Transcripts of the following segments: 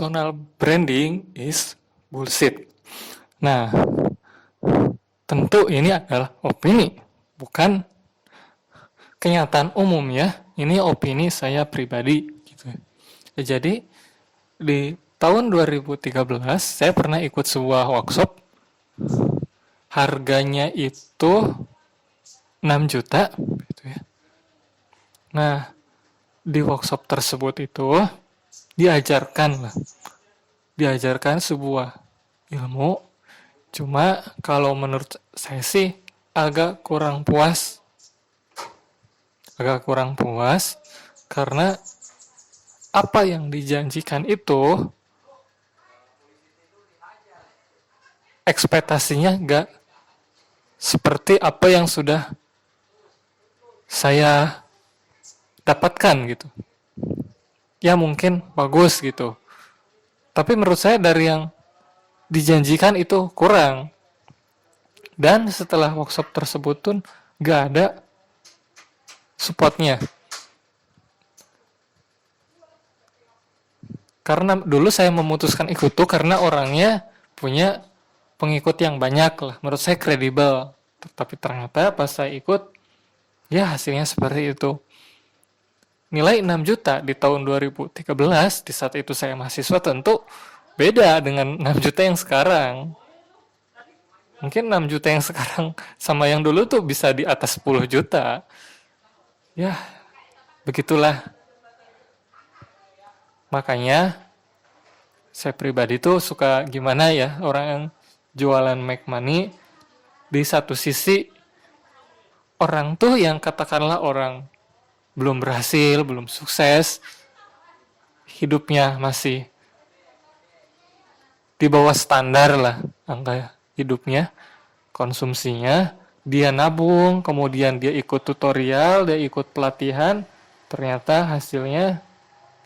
personal branding is bullshit. Nah, tentu ini adalah opini, bukan kenyataan umum ya. Ini opini saya pribadi gitu. Jadi di tahun 2013 saya pernah ikut sebuah workshop, harganya itu 6 juta gitu ya. Nah, di workshop tersebut itu diajarkan sebuah ilmu. Cuma kalau menurut saya sih agak kurang puas karena apa yang dijanjikan itu ekspektasinya gak seperti apa yang sudah saya dapatkan gitu. Ya mungkin bagus gitu, tapi menurut saya dari yang dijanjikan itu kurang. Dan setelah workshop tersebut pun gak ada supportnya. Karena dulu saya memutuskan ikut tuh karena orangnya punya pengikut yang banyak lah. Menurut saya kredibel. Tapi ternyata pas saya ikut, ya hasilnya seperti itu. Nilai 6 juta di tahun 2013, di saat itu saya mahasiswa, tentu beda dengan 6 juta yang sekarang. Mungkin 6 juta yang sekarang sama yang dulu tuh bisa di atas 10 juta. Ya, begitulah. Makanya saya pribadi tuh suka gimana ya orang yang jualan make money. Di satu sisi orang tuh yang katakanlah orang belum berhasil, belum sukses, hidupnya masih di bawah standar lah angka hidupnya, konsumsinya, dia nabung, kemudian dia ikut tutorial, dia ikut pelatihan, ternyata hasilnya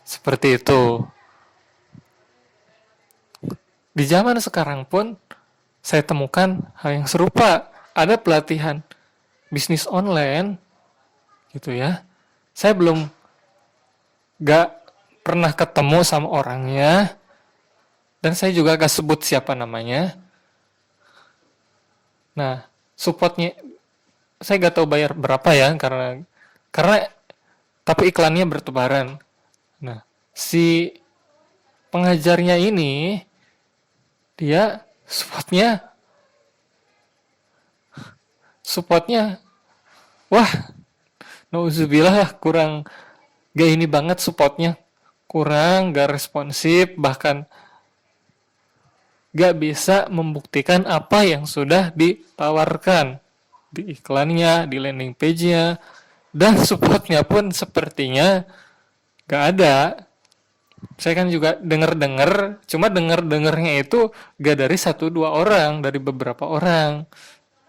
seperti itu. Di zaman sekarang pun saya temukan hal yang serupa. Ada pelatihan bisnis online gitu ya. Saya belum gak pernah ketemu sama orangnya, dan saya juga gak sebut siapa namanya. Nah, supportnya saya gak tahu bayar berapa ya, karena tapi iklannya bertebaran. Nah, si pengajarnya ini dia supportnya wah, nauzubillah, kurang gak ini banget, supportnya kurang, gak responsif, bahkan gak bisa membuktikan apa yang sudah ditawarkan di iklannya, di landing page-nya, dan supportnya pun sepertinya gak ada. Saya kan juga denger-denger, cuma denger-dengernya itu gak dari 1-2 orang, dari beberapa orang.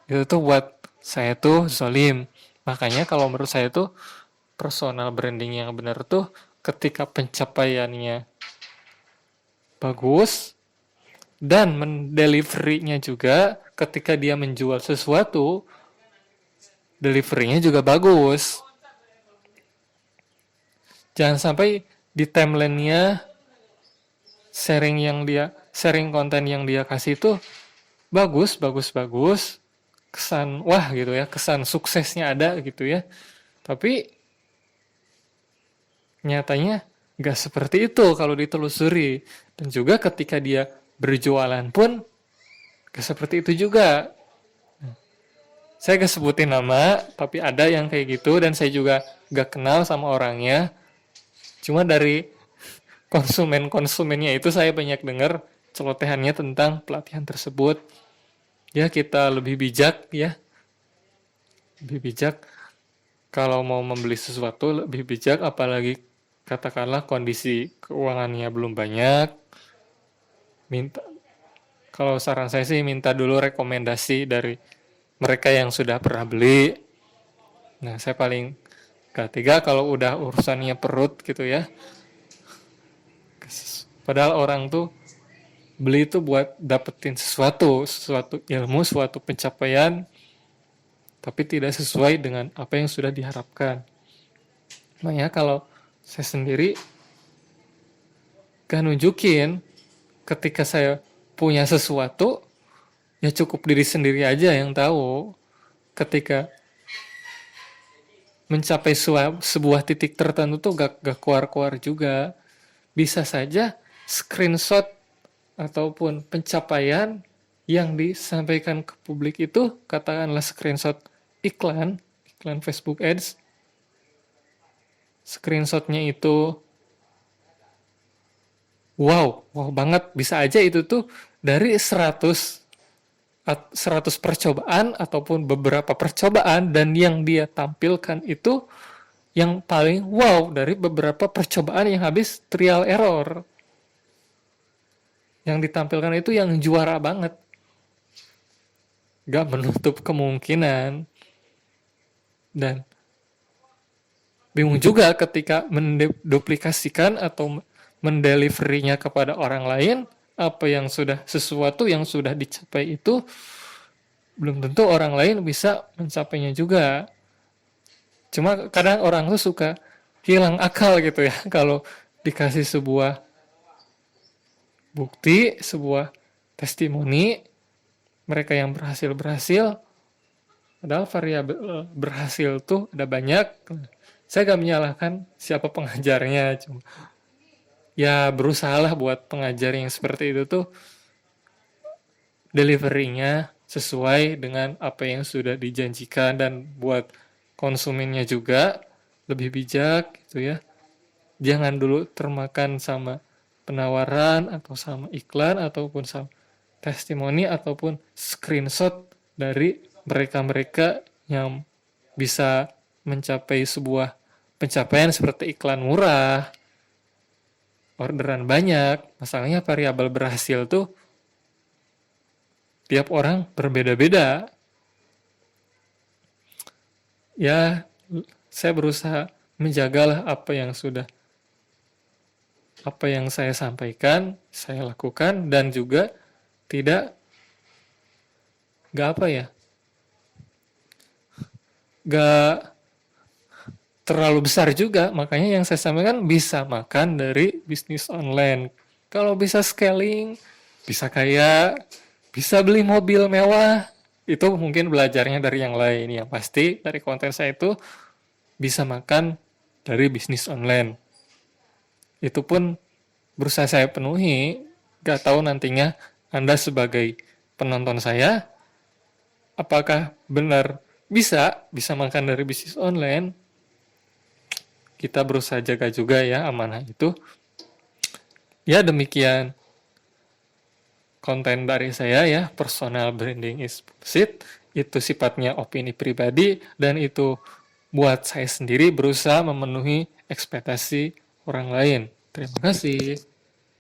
Itu tuh buat saya tuh zolim. Makanya kalau menurut saya tuh personal branding yang benar tuh ketika pencapaiannya bagus dan mendeliverynya juga, ketika dia menjual sesuatu, deliverynya juga bagus. Jangan sampai di timeline-nya sharing konten yang dia kasih itu bagus, kesan wah gitu ya, kesan suksesnya ada gitu ya. Tapi nyatanya gak seperti itu kalau ditelusuri. Dan juga ketika dia berjualan pun gak seperti itu juga. Saya gak sebutin nama, tapi ada yang kayak gitu, dan saya juga gak kenal sama orangnya. Cuma dari konsumennya itu saya banyak dengar celotehannya tentang pelatihan tersebut. Ya, kita lebih bijak ya. Lebih bijak kalau mau membeli sesuatu, lebih bijak, apalagi katakanlah kondisi keuangannya belum banyak. Kalau saran saya sih minta dulu rekomendasi dari mereka yang sudah pernah beli. Nah, saya paling ketiga kalau udah urusannya perut gitu ya. Padahal orang tuh beli itu buat dapetin sesuatu ilmu, suatu pencapaian, tapi tidak sesuai dengan apa yang sudah diharapkan. Makanya kalau saya sendiri gak nunjukin ketika saya punya sesuatu, ya cukup diri sendiri aja yang tahu. Ketika mencapai sebuah titik tertentu tuh gak keluar-keluar juga. Bisa saja screenshot ataupun pencapaian yang disampaikan ke publik itu, katakanlah screenshot iklan Facebook Ads, screenshotnya itu wow banget, bisa aja itu tuh dari 100 percobaan ataupun beberapa percobaan, dan yang dia tampilkan itu yang paling wow dari beberapa percobaan yang habis trial error. Yang ditampilkan itu yang juara banget. Gak menutup kemungkinan. Dan bingung juga ketika menduplikasikan atau mendeliverinya kepada orang lain, sesuatu yang sudah dicapai itu belum tentu orang lain bisa mencapainya juga. Cuma kadang orang tuh suka hilang akal gitu ya kalau dikasih sebuah bukti, sebuah testimoni mereka yang berhasil, padahal variabel berhasil tuh ada banyak. Saya gak menyalahkan siapa pengajarnya, cuma ya berusahalah buat pengajar yang seperti itu tuh deliverynya sesuai dengan apa yang sudah dijanjikan, dan buat konsumennya juga lebih bijak gitu ya. Jangan dulu termakan sama penawaran atau sama iklan ataupun sama testimoni ataupun screenshot dari mereka-mereka yang bisa mencapai sebuah pencapaian seperti iklan murah, orderan banyak. Masalahnya variabel berhasil tuh tiap orang berbeda-beda. Ya, saya berusaha menjagalah apa yang saya sampaikan, saya lakukan, dan juga tidak gak terlalu besar juga. Makanya yang saya sampaikan bisa makan dari bisnis online. Kalau bisa scaling, bisa kaya, bisa beli mobil mewah, itu mungkin belajarnya dari yang lain. Yang pasti dari konten saya itu bisa makan dari bisnis online. Itu pun berusaha saya penuhi. Gak tahu nantinya Anda sebagai penonton saya, apakah benar bisa makan dari bisnis online. Kita berusaha jaga juga ya amanah itu. Ya demikian konten dari saya ya, personal branding is bullshit. Itu sifatnya opini pribadi, dan itu buat saya sendiri berusaha memenuhi ekspektasi orang lain. Terima kasih.